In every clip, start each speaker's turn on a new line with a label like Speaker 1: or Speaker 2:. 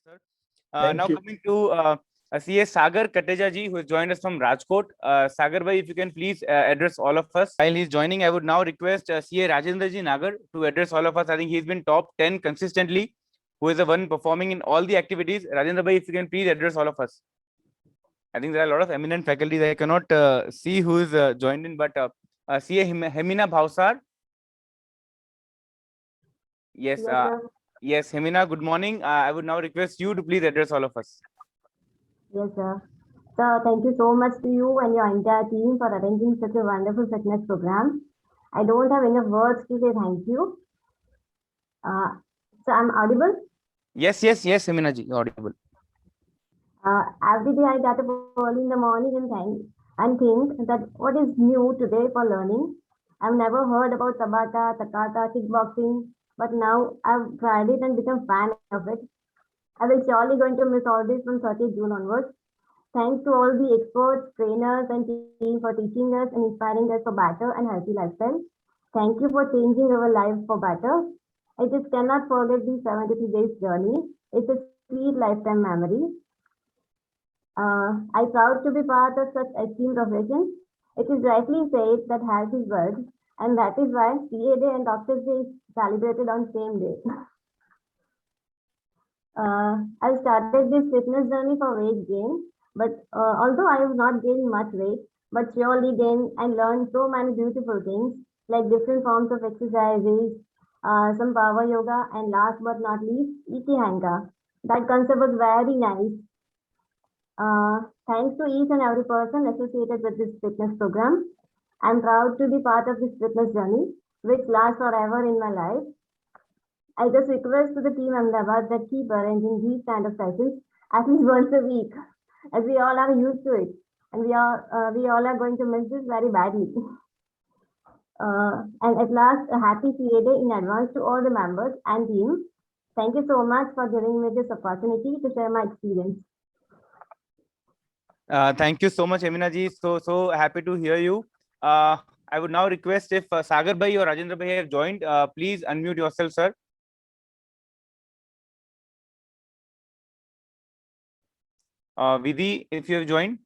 Speaker 1: sir.
Speaker 2: Thank
Speaker 1: Now
Speaker 2: you.
Speaker 1: coming to CA Sagar Kateja ji, who has joined us from Rajkot. Sagar bhai, if you can please address all of us. While he's joining, I would now request CA Rajendra ji Nagar to address all of us. I think he's been top 10 consistently, who is the one performing in all the activities. Rajendra bhai, if you can please address all of us. I think there are a lot of eminent faculties. I cannot see who is joined in, but CA Hemina Bhavsar. Yes, yes, Hemina, good morning. I would now request you to please address all of us.
Speaker 3: Yes, sir. So thank you so much to you and your entire team for arranging such a wonderful fitness program. I don't have enough words to say thank you. So I'm audible.
Speaker 1: Yes, yes, yes, Hemina ji, audible.
Speaker 3: Every day I get up early in the morning and think that what is new today for learning. I've never heard about Tabata, Takata, kickboxing, but now I've tried it and become fan of it. I will surely going to miss all this from 30th June onwards. Thanks to all the experts, trainers, and team for teaching us and inspiring us for better and healthy lifestyle. Thank you for changing our lives for better. I just cannot forget the 73 days journey. It's a sweet lifetime memory. I'm proud to be part of such esteemed profession. It is rightly said that health is wealth, and that is why CA Day and Doctors Day is celebrated on same day. I started this fitness journey for weight gain, but although I have not gained much weight, but surely gained and learned so many beautiful things like different forms of exercises, some power yoga, and last but not least, Ikihanka. That concept was very nice. Thanks to each and every person associated with this fitness program. I'm proud to be part of this fitness journey, which lasts forever in my life. I just request to the team Ahmedabad that keep arranging these kind of sessions at least once a week, as we all are used to it, and we all are going to miss this very badly. And at last, a happy CA Day in advance to all the members and team. Thank you so much for giving me this opportunity to share my experience.
Speaker 1: Thank you so much, Hemina ji. So happy to hear you. I would now request if Sagar bhai or Rajendra bhai have joined, please unmute yourself, sir. Vidhi, if you have joined.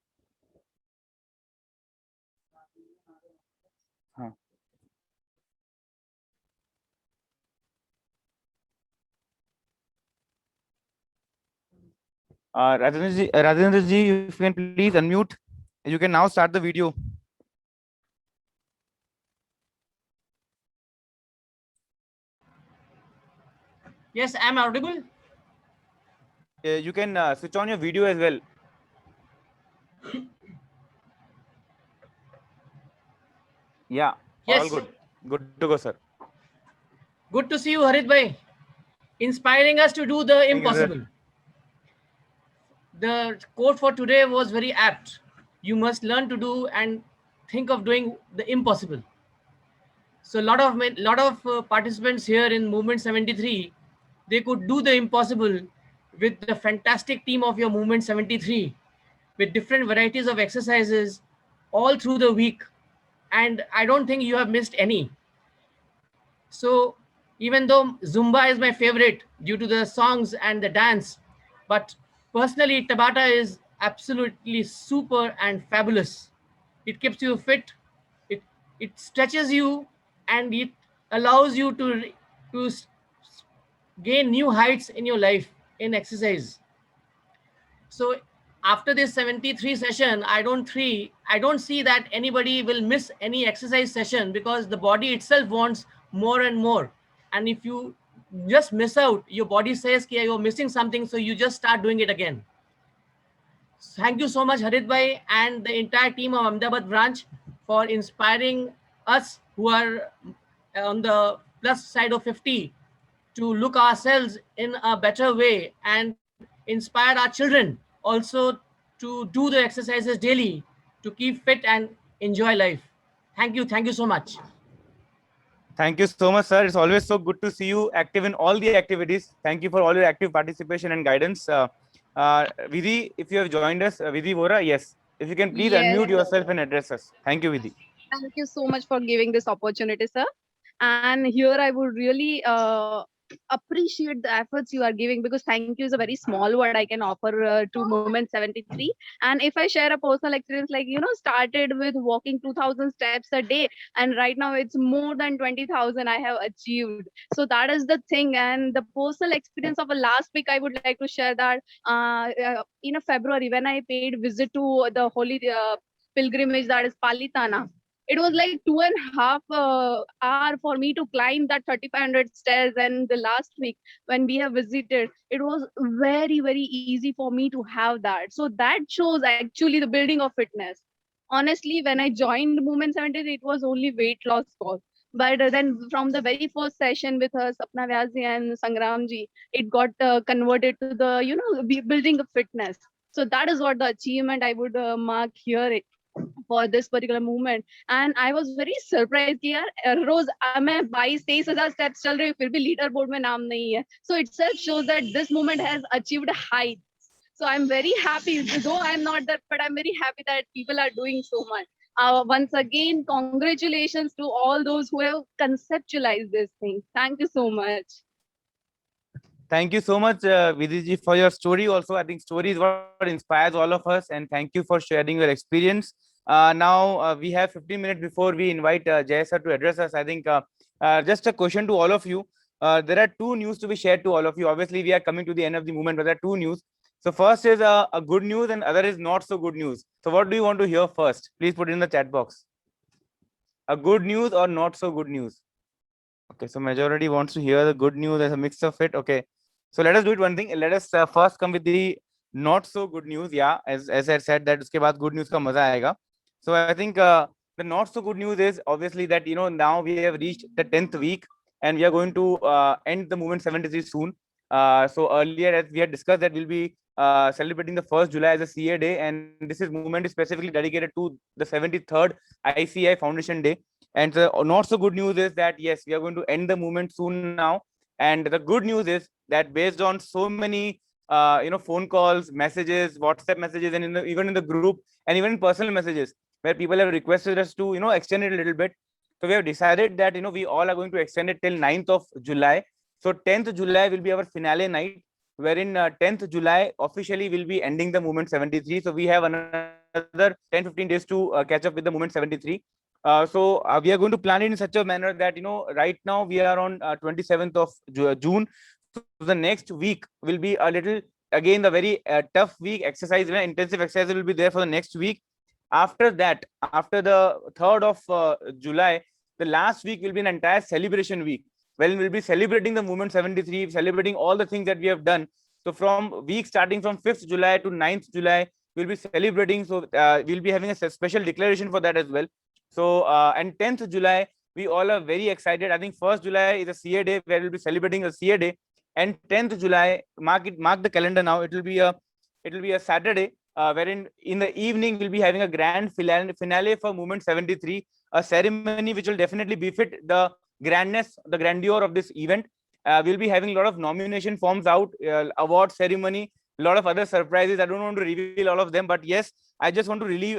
Speaker 1: Rajendra ji, if you can please unmute, you can now start the video.
Speaker 4: Yes, I'm audible.
Speaker 1: You can switch on your video as well. Yeah,
Speaker 4: Yes.
Speaker 1: all good. Good to go, sir.
Speaker 4: Good to see you, Harit bhai. Inspiring us to do the impossible. The quote for today was very apt. You must learn to do and think of doing the impossible. So a lot of participants here in Movement 73, they could do the impossible with the fantastic team of your Movement 73, with different varieties of exercises all through the week, and I don't think you have missed any. So even though Zumba is my favorite due to the songs and the dance, but personally Tabata is absolutely super and fabulous. It keeps you fit, it it stretches you, and it allows you to gain new heights in your life in exercise. So after this 73 session, I don't see that anybody will miss any exercise session, because the body itself wants more and more. And if you just miss out, your body says you're missing something, so you just start doing it again. Thank you so much, Harit bhai and the entire team of Ahmedabad branch for inspiring us who are on the plus side of 50 to look ourselves in a better way and inspire our children also to do the exercises daily to keep fit and enjoy life. Thank you so much.
Speaker 1: Thank you so much, sir. It's always so good to see you active in all the activities. Thank you for all your active participation and guidance. Vidhi, if you have joined us, Vidhi Vora, yes. If you can please unmute yourself and address us. Thank you, Vidhi.
Speaker 5: Thank you so much for giving this opportunity, sir. And here I would really
Speaker 2: appreciate the efforts you are giving, because thank you is a very small word I can offer to Movement 73. And if I share a personal experience, like, started with walking 2000 steps a day, and right now it's more than 20,000 I have achieved. So that is the thing. And the personal experience of a last week, I would like to share that in a February, when I paid visit to the holy pilgrimage, that is Palitana. It was like 2.5 hour for me to climb that 3,500 stairs. And the last week when we have visited, it was very, very easy for me to have that. So that shows actually the building of fitness. Honestly, when I joined Movement 70, it was only weight loss cause. But then from the very first session with Sapna Vyasi and Sangramji, it got converted to the, building of fitness. So that is what the achievement I would mark here for this particular movement. And I was very surprised कि यार रोज मैं 22-23 हजार steps चल रही हूँ, फिर भी leader board में नाम नहीं है. So itself shows that this movement has achieved height. So I'm very happy, though I'm not there, but I'm very happy that people are doing so much. Once again, congratulations to all those who have conceptualized this thing. Thank you so much.
Speaker 1: Thank you so much, Vidiji, for your story. Also, I think story is what inspires all of us, and thank you for sharing your experience. Now we have 15 minutes before we invite Jay sir to address us. I think just a question to all of you. There are two news to be shared to all of you. Obviously, we are coming to the end of the movement, but there are two news. So first is a good news, and other is not so good news. So what do you want to hear first? Please put it in the chat box. A good news or not so good news? Okay, so majority wants to hear the good news as a mix of it. Okay, so let us do it one thing. Let us first come with the not so good news. Yeah, as I said that uske baad good news ka maza aayega. So I think the not so good news is obviously that now we have reached the 10th week and we are going to end the movement 73 soon. So earlier as we had discussed that we'll be celebrating the 1st July as a CA day, and this is movement is specifically dedicated to the 73rd ICI Foundation Day. And the not so good news is that yes, we are going to end the movement soon now. And the good news is that based on so many phone calls, messages, WhatsApp messages, and even in the group and even in personal messages where people have requested us to extend it a little bit. So we have decided that we all are going to extend it till 9th of July. So 10th July will be our finale night, wherein 10th July officially will be ending the movement 73. So we have another 10-15 days to catch up with the movement 73. So we are going to plan it in such a manner that right now we are on 27th of June. So the next week will be a little again the very tough week. Exercise, intensive exercise will be there for the next week. After that, after the 3rd of July, the last week will be an entire celebration week. Well, we'll be celebrating the movement 73, celebrating all the things that we have done. So from week starting from 5th July to 9th July, we'll be celebrating. So we'll be having a special declaration for that as well. So and 10th July, we all are very excited. I think 1st July is a CA day where we'll be celebrating a CA day, and 10th July, mark the calendar now. It will be a Saturday, wherein in the evening we'll be having a grand finale for Movement 73, a ceremony which will definitely befit the grandness, the grandeur of this event. We'll be having a lot of nomination forms out, award ceremony, a lot of other surprises. I don't want to reveal all of them, but yes, I just want to really,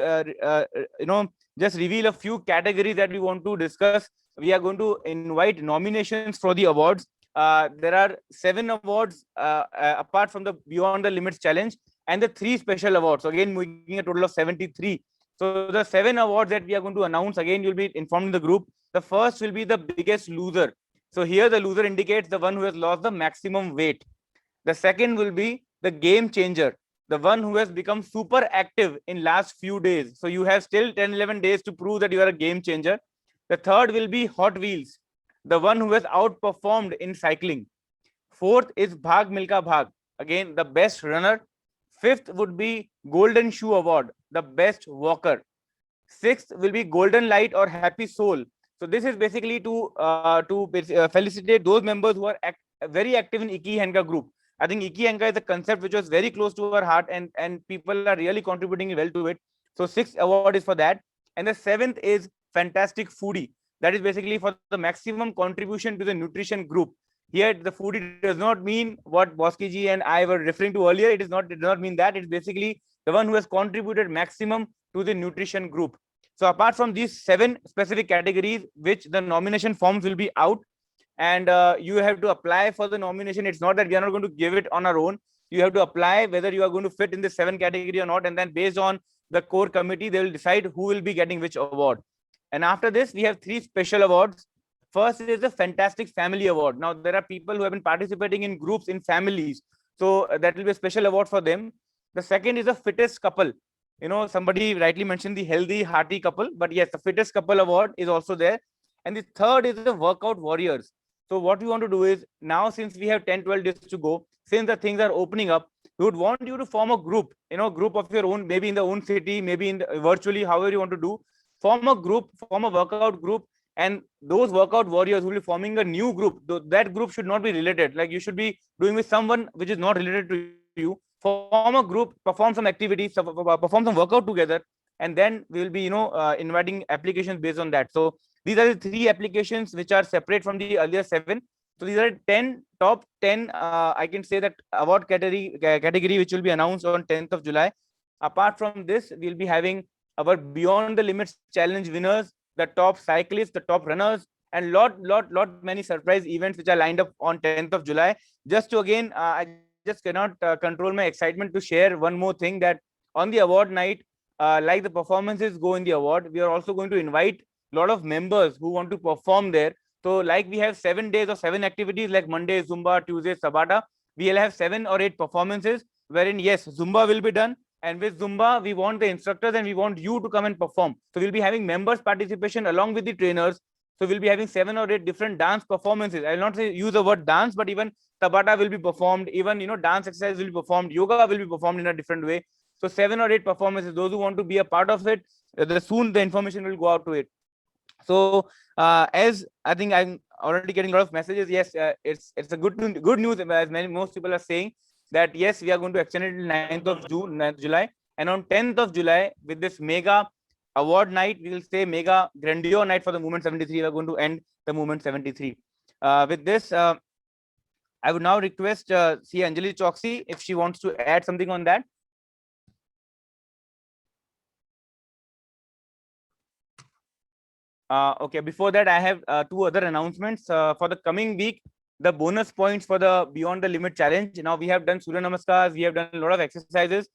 Speaker 1: just reveal a few categories that we want to discuss. We are going to invite nominations for the awards. There are 7 awards apart from the Beyond the Limits challenge, and the 3 special awards. So again, making a total of 73. So the 7 awards that we are going to announce, again, you'll be informed in the group. The first will be the biggest loser. So here the loser indicates the one who has lost the maximum weight. The second will be the game changer, the one who has become super active in last few days. So you have still 10-11 days to prove that you are a game changer. The third will be Hot Wheels, the one who has outperformed in cycling. Fourth is Bhag Milka Bhag, again the best runner. Fifth would be Golden Shoe Award, the best walker. Sixth will be Golden Light or Happy Soul. So this is basically to felicitate those members who are very active in Iki Henka group. I think Iki Henka is a concept which was very close to our heart, and people are really contributing well to it. So 6th award is for that. And the 7th is Fantastic Foodie. That is basically for the maximum contribution to the nutrition group. Here, the foodie does not mean what Bosky ji and I were referring to earlier. It does not mean that. It's basically the one who has contributed maximum to the nutrition group. So apart from these 7 specific categories, which the nomination forms will be out, and you have to apply for the nomination. It's not that we are not going to give it on our own. You have to apply whether you are going to fit in the 7 category or not, and then based on the core committee, they will decide who will be getting which award. And after this, we have 3 special awards. First is the Fantastic Family Award. Now, there are people who have been participating in groups, in families. So that will be a special award for them. The second is the Fittest Couple. You know, somebody rightly mentioned the Healthy, Hearty Couple. But yes, the Fittest Couple Award is also there. And the third is the Workout Warriors. So what we want to do is, now since we have 10, 12 days to go, since the things are opening up, we would want you to form a group, group of your own, maybe in the own city, maybe in virtually, however you want to do. Form a group, form a workout group, and those workout warriors will be forming a new group. That group should not be related. Like, you should be doing with someone which is not related to you. Form a group, perform some activities, perform some workout together, and then we will be, inviting applications based on that. So these are the 3 applications which are separate from the earlier 7. So these are top 10. I can say that award category which will be announced on 10th of July. Apart from this, we'll be having our Beyond the Limits challenge winners, the top cyclists, the top runners, and lot many surprise events which are lined up on 10th of July. Just to again, I just cannot control my excitement to share one more thing, that on the award night, like the performances go in the award, we are also going to invite a lot of members who want to perform there. So like we have 7 days or 7 activities, like Monday Zumba, Tuesday Tabata, we will have 7 or 8 performances, wherein yes, Zumba will be done. And with Zumba, we want the instructors and we want you to come and perform. So we'll be having members participation along with the trainers. So we'll be having 7 or 8 different dance performances. I will not say use the word dance, but even Tabata will be performed. Even, dance exercise will be performed. Yoga will be performed in a different way. So 7 or 8 performances. Those who want to be a part of it, soon the information will go out to it. So as I think I'm already getting a lot of messages. Yes, it's a good news, as most people are saying, that yes, we are going to extend it till 9th of July, and on 10th of July, with this mega award night, we will say mega grandeur night for the Movement 73. We are going to end the Movement 73. With this, I would now request C. Anjali Choksi if she wants to add something on that. Okay, before that, I have 2 other announcements for the coming week. The bonus points for the Beyond the Limit challenge. Now we have done Surya Namaskars, we have done a lot of exercises.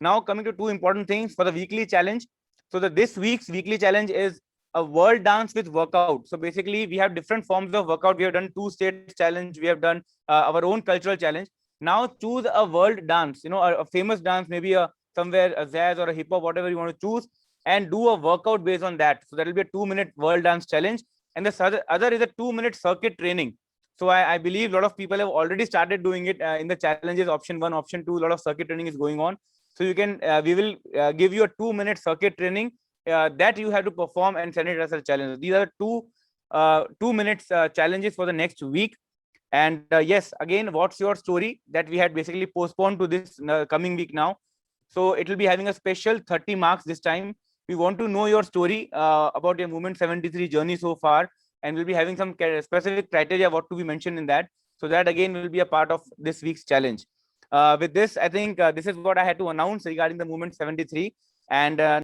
Speaker 1: Now coming to 2 important things for the weekly challenge. So this week's weekly challenge is a world dance with workout. So basically, we have different forms of workout. We have done 2 states challenge. We have done our own cultural challenge. Now choose a world dance, a famous dance, maybe somewhere a jazz or a hip hop, whatever you want to choose, and do a workout based on that. So that will be a 2-minute world dance challenge. And the other is a 2-minute circuit training. So I believe a lot of people have already started doing it in the challenges, option 1, option 2. A lot of circuit training is going on. So you can, we will give you a 2-minute circuit training that you have to perform and send it as a challenge. These are 2 minutes challenges for the next week. And yes, again, what's your story, that we had basically postponed to this coming week now. So it will be having a special 30 marks this time. We want to know your story about your Movement 73 journey so far. And we'll be having some specific criteria what to be mentioned in that. So that again will be a part of this week's challenge. With this, I think this is what I had to announce regarding the Movement 73. And